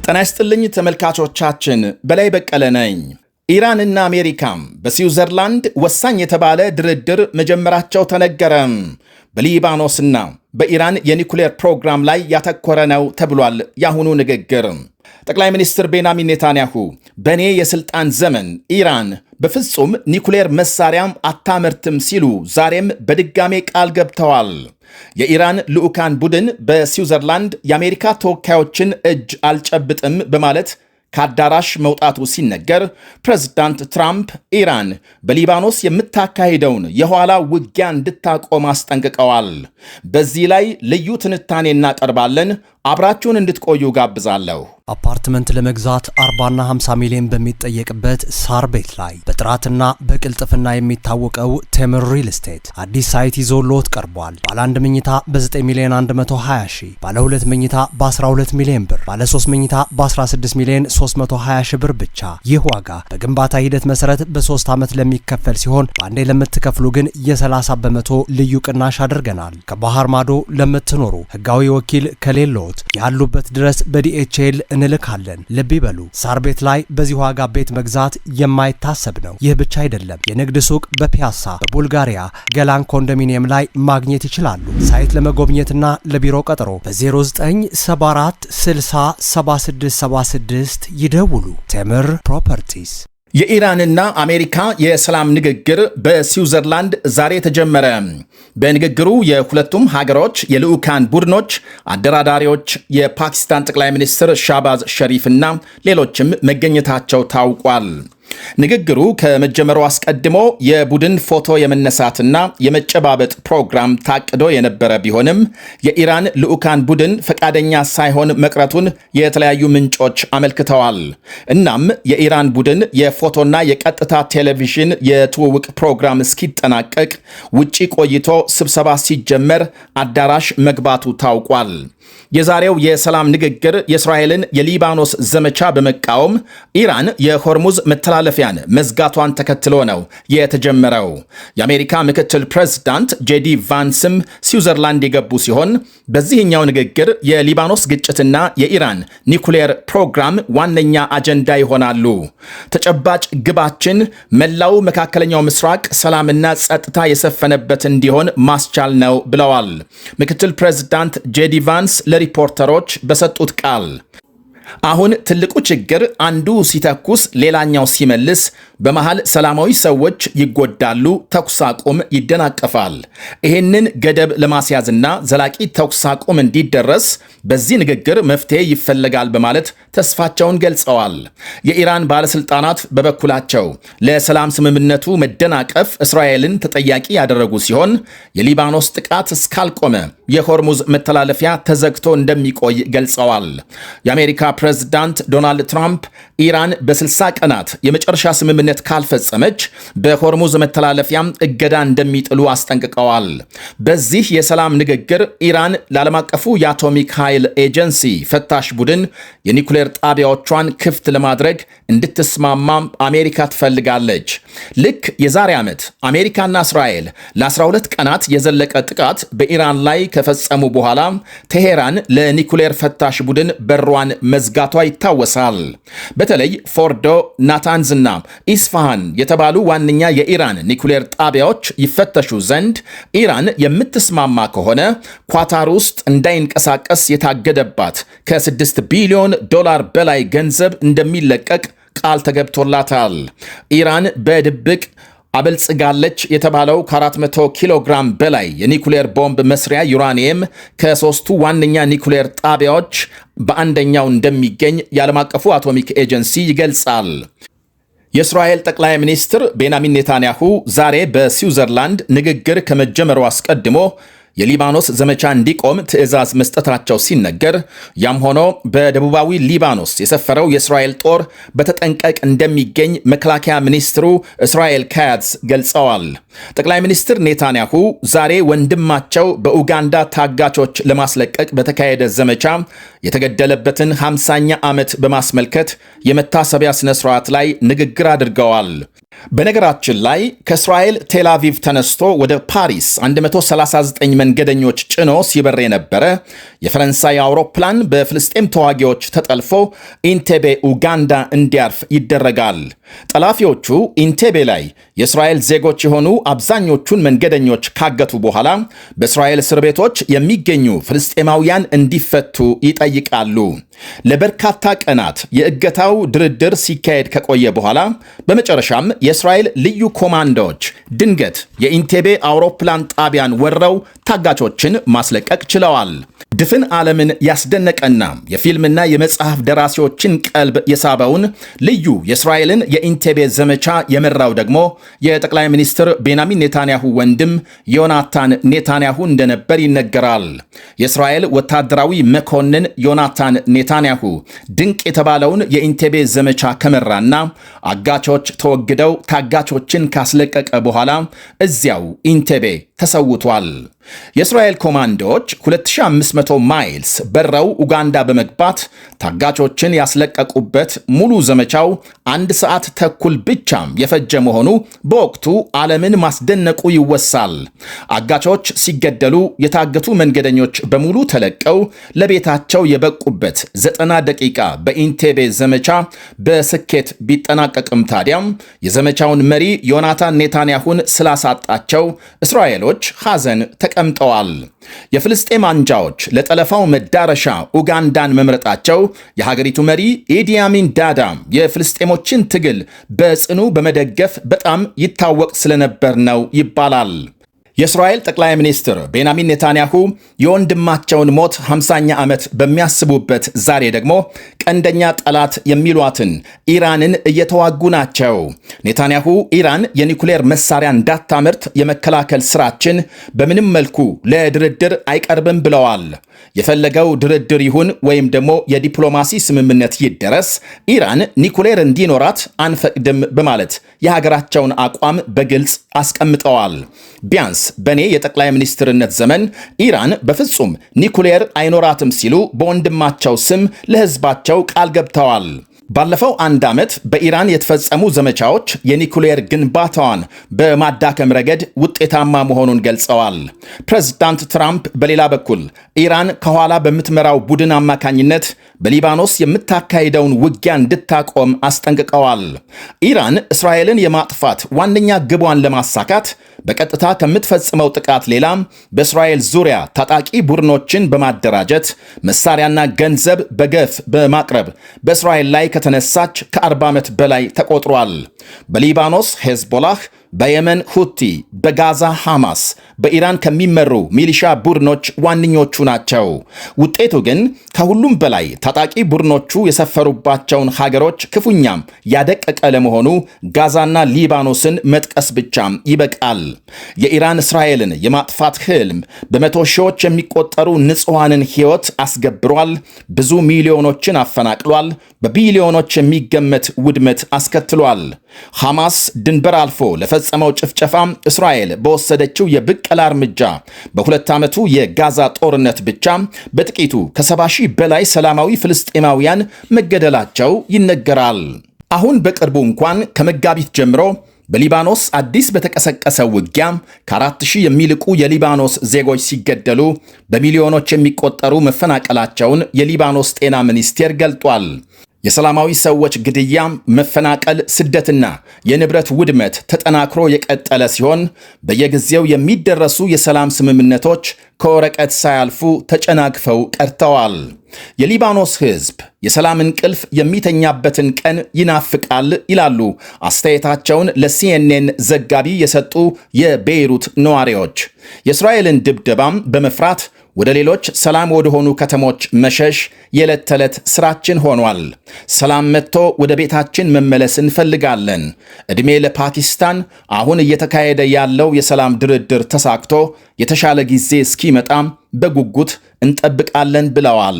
ጤና ይስጥልኝ ተመልካቾቻችን፣ በላይ በቀለ ነኝ። ኢራንና አሜሪካም በስዊዘርላንድ ወሳኝ የተባለ ድርድር መጀመራቸው ተነገረ። በሊባኖስና በኢራን የኒኩሌር ፕሮግራም ላይ ያተኮረ ነው ተብሏል ያሁኑ ንግግር። ጠቅላይ ሚኒስትር ቤንያሚን ኔታንያሁ በእኔ የሥልጣን ዘመን ኢራን በፍጹም ኒኩሌር መሳሪያም አታመርትም ሲሉ ዛሬም በድጋሜ ቃል ገብተዋል። የኢራን ልዑካን ቡድን በስዊዘርላንድ የአሜሪካ ተወካዮችን እጅ አልጨብጥም በማለት ከአዳራሽ መውጣቱ ሲነገር፣ ፕሬዝዳንት ትራምፕ ኢራን በሊባኖስ የምታካሂደውን የኋላ ውጊያ እንድታቆም አስጠንቅቀዋል። በዚህ ላይ ልዩ ትንታኔ እናቀርባለን። አብራችሁን እንድትቆዩ ጋብዛለሁ። አፓርትመንት ለመግዛት 40 እና 50 ሚሊዮን በሚጠየቅበት ሳር ቤት ላይ በጥራትና በቅልጥፍና የሚታወቀው ቴምር ሪል ስቴት አዲስ ሳይት ይዞልዎት ቀርቧል። ባለ 1 መኝታ በ9 ሚሊዮን 120 ሺህ፣ ባለ 2 መኝታ በ12 ሚሊዮን ብር፣ ባለ 3 መኝታ በ16 ሚሊዮን 320 ሺህ ብር ብቻ። ይህ ዋጋ በግንባታ ሂደት መሰረት በ3 ዓመት ለሚከፈል ሲሆን በአንዴ ለምትከፍሉ ግን የ30 በመቶ ልዩ ቅናሽ አድርገናል። ከባህር ማዶ ለምትኖሩ ህጋዊ ወኪል ከሌለው ያሉበት ድረስ በዲኤችኤል እንልካለን። ልብ ይበሉ፣ ሳር ቤት ላይ በዚህ ዋጋ ቤት መግዛት የማይታሰብ ነው። ይህ ብቻ አይደለም፣ የንግድ ሱቅ በፒያሳ በቡልጋሪያ ገላን ኮንዶሚኒየም ላይ ማግኘት ይችላሉ። ሳይት ለመጎብኘትና ለቢሮ ቀጠሮ በ0974 60 7676 ይደውሉ። ቴምር ፕሮፐርቲስ። የኢራንና አሜሪካ የሰላም ንግግር በስዊዘርላንድ ዛሬ ተጀመረ። በንግግሩ የሁለቱም ሀገሮች የልዑካን ቡድኖች አደራዳሪዎች፣ የፓኪስታን ጠቅላይ ሚኒስትር ሻህባዝ ሸሪፍና ሌሎችም መገኘታቸው ታውቋል። ንግግሩ ከመጀመሩ አስቀድሞ የቡድን ፎቶ የመነሳትና የመጨባበጥ ፕሮግራም ታቅዶ የነበረ ቢሆንም የኢራን ልዑካን ቡድን ፈቃደኛ ሳይሆን መቅረቱን የተለያዩ ምንጮች አመልክተዋል። እናም የኢራን ቡድን የፎቶና የቀጥታ ቴሌቪዥን የትውውቅ ፕሮግራም እስኪጠናቀቅ ውጪ ቆይቶ ስብሰባ ሲጀመር አዳራሽ መግባቱ ታውቋል። የዛሬው የሰላም ንግግር የእስራኤልን የሊባኖስ ዘመቻ በመቃወም ኢራን የሆርሙዝ መተላለፊያን መዝጋቷን ተከትሎ ነው የተጀመረው። የአሜሪካ ምክትል ፕሬዝዳንት ጄዲ ቫንስም ስዊዘርላንድ የገቡ ሲሆን በዚህኛው ንግግር የሊባኖስ ግጭትና የኢራን ኒኩሌር ፕሮግራም ዋነኛ አጀንዳ ይሆናሉ። ተጨባጭ ግባችን መላው መካከለኛው ምስራቅ ሰላምና ጸጥታ የሰፈነበት እንዲሆን ማስቻል ነው ብለዋል። ምክትል ፕሬዝዳንት ጄዲ ቫንስ ለሪፖርተሮች በሰጡት ቃል አሁን ትልቁ ችግር አንዱ ሲተኩስ ሌላኛው ሲመልስ በመሃል ሰላማዊ ሰዎች ይጎዳሉ፣ ተኩስ አቁም ይደናቀፋል። ይህንን ገደብ ለማስያዝና ዘላቂ ተኩስ አቁም እንዲደረስ በዚህ ንግግር መፍትሄ ይፈልጋል በማለት ተስፋቸውን ገልጸዋል። የኢራን ባለስልጣናት በበኩላቸው ለሰላም ስምምነቱ መደናቀፍ እስራኤልን ተጠያቂ ያደረጉ ሲሆን የሊባኖስ ጥቃት እስካልቆመ የሆርሙዝ መተላለፊያ ተዘግቶ እንደሚቆይ ገልጸዋል። የአሜሪካ ፕሬዝዳንት ዶናልድ ትራምፕ ኢራን በ60 ቀናት የመጨረሻ ስምምነት ካልፈጸመች በሆርሙዝ መተላለፊያም እገዳ እንደሚጥሉ አስጠንቅቀዋል። በዚህ የሰላም ንግግር ኢራን ለዓለም አቀፉ የአቶሚክ ኃይል ኤጀንሲ ፈታሽ ቡድን የኒኩሌር ጣቢያዎቿን ክፍት ለማድረግ እንድትስማማም አሜሪካ ትፈልጋለች። ልክ የዛሬ ዓመት አሜሪካና እስራኤል ለ12 ቀናት የዘለቀ ጥቃት በኢራን ላይ ከፈጸሙ በኋላ ቴሄራን ለኒኩሌር ፈታሽ ቡድን በሯን መዝጋቷ ይታወሳል። በተለይ ፎርዶ፣ ናታንዝና ኢስፋሃን የተባሉ ዋነኛ የኢራን ኒኩሌር ጣቢያዎች ይፈተሹ ዘንድ ኢራን የምትስማማ ከሆነ ኳታር ውስጥ እንዳይንቀሳቀስ የታገደባት ከ6 ቢሊዮን ዶላር በላይ ገንዘብ እንደሚለቀቅ ቃል ተገብቶላታል። ኢራን በድብቅ አበልጽጋለች የተባለው ከ400 ኪሎ ግራም በላይ የኒኩሌር ቦምብ መስሪያ ዩራኒየም ከሶስቱ ዋነኛ ኒኩሌር ጣቢያዎች በአንደኛው እንደሚገኝ የዓለም አቀፉ አቶሚክ ኤጀንሲ ይገልጻል። የእስራኤል ጠቅላይ ሚኒስትር ቤንያሚን ኔታንያሁ ዛሬ በስዊዘርላንድ ንግግር ከመጀመሩ አስቀድሞ የሊባኖስ ዘመቻ እንዲቆም ትዕዛዝ መስጠታቸው ሲነገር፣ ያም ሆኖ በደቡባዊ ሊባኖስ የሰፈረው የእስራኤል ጦር በተጠንቀቅ እንደሚገኝ መከላከያ ሚኒስትሩ እስራኤል ካትዝ ገልጸዋል። ጠቅላይ ሚኒስትር ኔታንያሁ ዛሬ ወንድማቸው በኡጋንዳ ታጋቾች ለማስለቀቅ በተካሄደ ዘመቻ የተገደለበትን 50ኛ ዓመት በማስመልከት የመታሰቢያ ስነ ስርዓት ላይ ንግግር አድርገዋል። በነገራችን ላይ ከእስራኤል ቴል አቪቭ ተነስቶ ወደ ፓሪስ 139 መንገደኞች ጭኖ ሲበር የነበረ የፈረንሳይ አውሮፕላን በፍልስጤም ተዋጊዎች ተጠልፎ ኢንቴቤ ኡጋንዳ እንዲያርፍ ይደረጋል። ጠላፊዎቹ ኢንቴቤ ላይ የእስራኤል ዜጎች የሆኑ አብዛኞቹን መንገደኞች ካገቱ በኋላ በእስራኤል እስር ቤቶች የሚገኙ ፍልስጤማውያን እንዲፈቱ ይጠይቃሉ። ለበርካታ ቀናት የእገታው ድርድር ሲካሄድ ከቆየ በኋላ በመጨረሻም የእስራኤል ልዩ ኮማንዶዎች ድንገት የኢንቴቤ አውሮፕላን ጣቢያን ወረው ታጋቾችን ማስለቀቅ ችለዋል። ድፍን ዓለምን ያስደነቀና የፊልምና የመጽሐፍ ደራሲዎችን ቀልብ የሳበውን ልዩ የእስራኤልን የኢንቴቤ ዘመቻ የመራው ደግሞ የጠቅላይ ሚኒስትር ቤንያሚን ኔታንያሁ ወንድም ዮናታን ኔታንያሁ እንደነበር ይነገራል። የእስራኤል ወታደራዊ መኮንን ዮናታን ኔታንያሁ ድንቅ የተባለውን የኢንቴቤ ዘመቻ ከመራና አጋቾች ተወግደው ታጋቾችን ካስለቀቀ በኋላ እዚያው ኢንቴቤ ተሰውቷል። የእስራኤል ኮማንዶዎች 2500 ማይልስ በረው ኡጋንዳ በመግባት ታጋቾችን ያስለቀቁበት ሙሉ ዘመቻው 1 ሰዓት ተኩል ብቻም የፈጀ መሆኑ በወቅቱ ዓለምን ማስደነቁ ይወሳል። አጋቾች ሲገደሉ የታገቱ መንገደኞች በሙሉ ተለቀው ለቤታቸው የበቁበት 90 ደቂቃ በኢንቴቤ ዘመቻ በስኬት ቢጠናቀቅም ታዲያም የዘመቻውን መሪ ዮናታን ኔታንያሁን ስላሳጣቸው እስራኤሎች ሐዘን ተቀምጠዋል። የፍልስጤም አንጃዎች ለጠለፋው መዳረሻ ኡጋንዳን መምረጣቸው የሀገሪቱ መሪ ኢዲ አሚን ዳዳ የፍልስጤሞችን ትግል በጽኑ በመደገፍ በጣም ይታወቅ ስለነበር ነው ይባላል። የእስራኤል ጠቅላይ ሚኒስትር ቤንያሚን ኔታንያሁ የወንድማቸውን ሞት 50ኛ ዓመት በሚያስቡበት ዛሬ ደግሞ ቀንደኛ ጠላት የሚሏትን ኢራንን እየተዋጉ ናቸው። ኔታንያሁ ኢራን የኒኩሌር መሳሪያ እንዳታመርት የመከላከል ስራችን በምንም መልኩ ለድርድር አይቀርብም ብለዋል። የፈለገው ድርድር ይሁን ወይም ደግሞ የዲፕሎማሲ ስምምነት ይደረስ ኢራን ኒኩሌር እንዲኖራት አንፈቅድም በማለት የሀገራቸውን አቋም በግልጽ አስቀምጠዋል። ቢያንስ በኔ የጠቅላይ ሚኒስትርነት ዘመን ኢራን በፍጹም ኒኩሌር አይኖራትም ሲሉ በወንድማቸው ስም ለሕዝባቸው ቃል ገብተዋል። ባለፈው 1 ዓመት በኢራን የተፈጸሙ ዘመቻዎች የኒኩሌር ግንባታዋን በማዳከም ረገድ ውጤታማ መሆኑን ገልጸዋል። ፕሬዝዳንት ትራምፕ በሌላ በኩል ኢራን ከኋላ በምትመራው ቡድን አማካኝነት በሊባኖስ የምታካሂደውን ውጊያ እንድታቆም አስጠንቅቀዋል። ኢራን እስራኤልን የማጥፋት ዋነኛ ግቧን ለማሳካት በቀጥታ ከምትፈጽመው ጥቃት ሌላ በእስራኤል ዙሪያ ታጣቂ ቡድኖችን በማደራጀት መሳሪያና ገንዘብ በገፍ በማቅረብ በእስራኤል ላይ ከተነሳች ከ40 ዓመት በላይ ተቆጥሯል። በሊባኖስ ሄዝቦላህ፣ በየመን ሁቲ፣ በጋዛ ሐማስ፣ በኢራን ከሚመሩ ሚሊሻ ቡድኖች ዋነኞቹ ናቸው። ውጤቱ ግን ከሁሉም በላይ ታጣቂ ቡድኖቹ የሰፈሩባቸውን ሀገሮች ክፉኛም ያደቀቀ ለመሆኑ ጋዛና ሊባኖስን መጥቀስ ብቻም ይበቃል። የኢራን እስራኤልን የማጥፋት ህልም በመቶ ሺዎች የሚቆጠሩ ንጹሐንን ሕይወት አስገብሯል። ብዙ ሚሊዮኖችን አፈናቅሏል። በቢሊዮኖች የሚገመት ውድመት አስከትሏል። ሐማስ ድንበር አልፎ ለፈጸመው ጭፍጨፋ እስራኤል በወሰደችው የብቀላ እርምጃ በ2 ዓመቱ የጋዛ ጦርነት ብቻ በጥቂቱ ከ70 ሺህ በላይ ሰላማዊ ፍልስጤማውያን መገደላቸው ይነገራል። አሁን በቅርቡ እንኳን ከመጋቢት ጀምሮ በሊባኖስ አዲስ በተቀሰቀሰው ውጊያ ከ4000 የሚልቁ የሊባኖስ ዜጎች ሲገደሉ በሚሊዮኖች የሚቆጠሩ መፈናቀላቸውን የሊባኖስ ጤና ሚኒስቴር ገልጧል። የሰላማዊ ሰዎች ግድያ፣ መፈናቀል፣ ስደትና የንብረት ውድመት ተጠናክሮ የቀጠለ ሲሆን በየጊዜው የሚደረሱ የሰላም ስምምነቶች ከወረቀት ሳያልፉ ተጨናግፈው ቀርተዋል። የሊባኖስ ሕዝብ የሰላም እንቅልፍ የሚተኛበትን ቀን ይናፍቃል ይላሉ አስተያየታቸውን ለሲኤንኤን ዘጋቢ የሰጡ የቤይሩት ነዋሪዎች። የእስራኤልን ድብደባም በመፍራት ወደ ሌሎች ሰላም ወደሆኑ ከተሞች መሸሽ የዕለት ተዕለት ስራችን ሆኗል። ሰላም መጥቶ ወደ ቤታችን መመለስ እንፈልጋለን። ዕድሜ ለፓኪስታን። አሁን እየተካሄደ ያለው የሰላም ድርድር ተሳክቶ የተሻለ ጊዜ እስኪመጣም በጉጉት እንጠብቃለን ብለዋል።